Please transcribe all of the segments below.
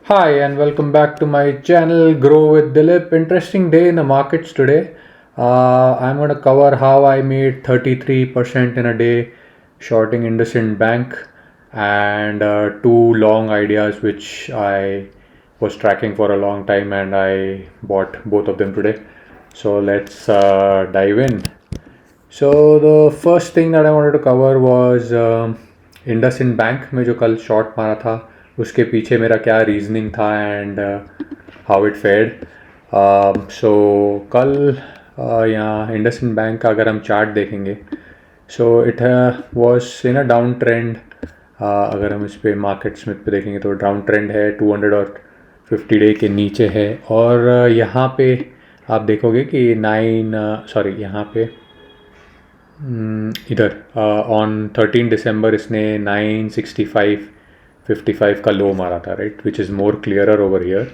Hi, and welcome back to my channel Grow with Dilip. Interesting day in the markets today. I'm going to cover how I made 33% in a day shorting IndusInd Bank and two long ideas which I was tracking for a long time and I bought both of them today. So let's dive in. So the first thing that I wanted to cover was IndusInd bank में जो कल short मारा था उसके पीछे मेरा क्या reasoning था एंड हाउ इट फेयर्ड. सो कल यहाँ IndusInd बैंक का अगर हम चार्ट देखेंगे so it was in a down trend. अगर हम इस पे मार्केट स्मिथ पे देखेंगे तो डाउन ट्रेंड है, 200 और 50 डे के नीचे है. और यहाँ पे आप देखोगे कि यहाँ पे इधर ऑन 13 दिसंबर इसने 965.55 का लो मारा था, right, which is more clearer over here.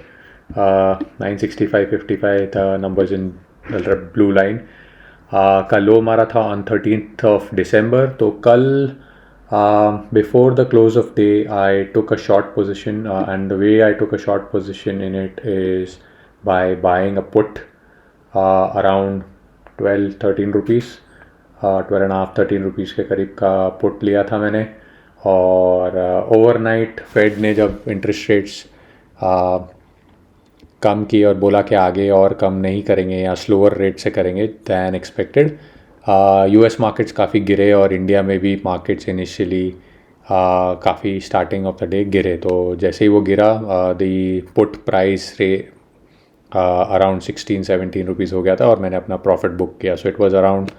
965.55 the numbers in blue line का लो मारा था ऑन 13th ऑफ दिसंबर. तो कल before the close of day I took a short position and the way I took a short position in it is by buying a put around 12-13 rupees, 12.5-13 rupees के करीब का put लिया था मैंने. और overnight fade ने जब interest rates कम की और बोला कि आगे और कम नहीं करेंगे या स्लोअर रेट से करेंगे दैन एक्सपेक्टेड, यूएस मार्केट्स काफ़ी गिरे और इंडिया में भी मार्केट्स इनिशियली काफ़ी स्टार्टिंग ऑफ द डे गिरे. तो जैसे ही वो गिरा द पुट प्राइस रे अराउंड 16-17 रुपीज़ हो गया था और मैंने अपना प्रॉफिट बुक किया. So it was around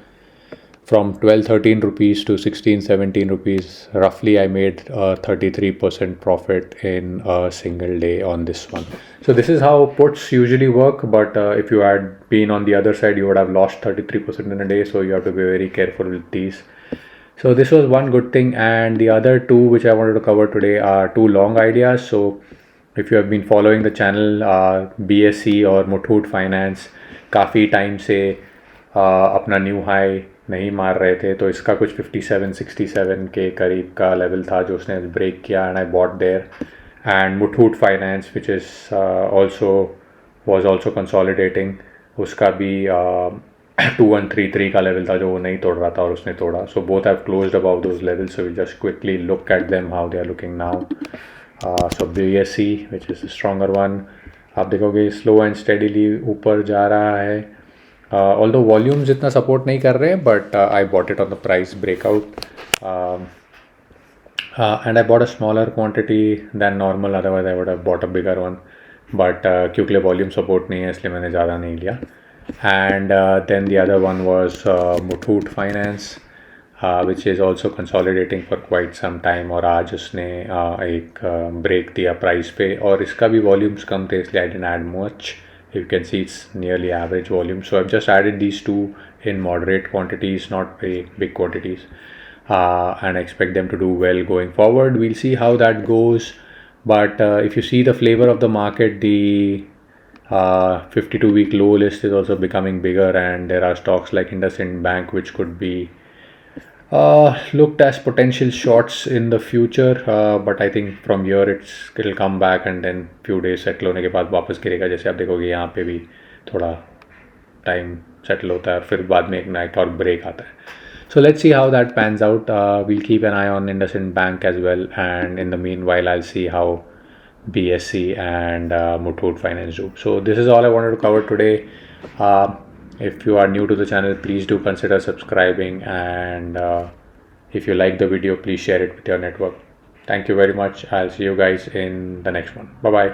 from 12-13 rupees to 16-17 rupees. Roughly I made 33% profit in a single day on this one. So this is how puts usually work, but if you had been on the other side you would have lost 33% in a day, so you have to be very careful with these. So this was one good thing, and the other two which I wanted to cover today are two long ideas. So if you have been following the channel, BSE और Muthoot Finance काफ़ी time से अपना new high नहीं मार रहे थे, तो इसका कुछ 57-67 के करीब का लेवल था जो उसने ब्रेक किया and I bought there. And Muthoot Finance which is was also consolidating, उसका भी 2133 का लेवल था जो वो नहीं तोड़ रहा था और उसने तोड़ा. So both have closed about those levels, so we just quickly look at them how they are looking now. So BSE which is stronger one, आप देखोगे स्लो एंड स्टेडीली ऊपर जा रहा है. Although volumes इतना support नहीं कर रहे, but I bought it on the price breakout, and I bought a smaller quantity than normal. Otherwise I would have bought a bigger one, but क्योंकि volume support नहीं है इसलिए मैंने ज़्यादा नहीं लिया. And then the other one was Muthoot Finance, which is also consolidating for quite some time, और आज उसने एक break दिया price पे और इसका भी volumes कम थे इसलिए I didn't add much. You can see it's nearly average volume, so I've just added these two in moderate quantities, not very big quantities, and I expect them to do well going forward. We'll see how that goes, but if you see the flavor of the market, the 52-week low list is also becoming bigger, and there are stocks like IndusInd Bank which could be looked as potential shorts in the future, but I think from here it'll come back and then few days settle होने के बाद वापस गिरेगा. जैसे आप देखोगे यहाँ पे भी थोड़ा टाइम सेटल होता है और फिर बाद में एक नाइट और ब्रेक आता है. So let's see how that pans out. We'll keep an eye on IndusInd Bank as well, and in the meanwhile I'll see how BSE and Muthoot Finance do. So this is all I wanted to cover today. If you are new to the channel, please do consider subscribing, and if you like the video, please share it with your network. Thank you very much. I'll see you guys in the next one. Bye bye.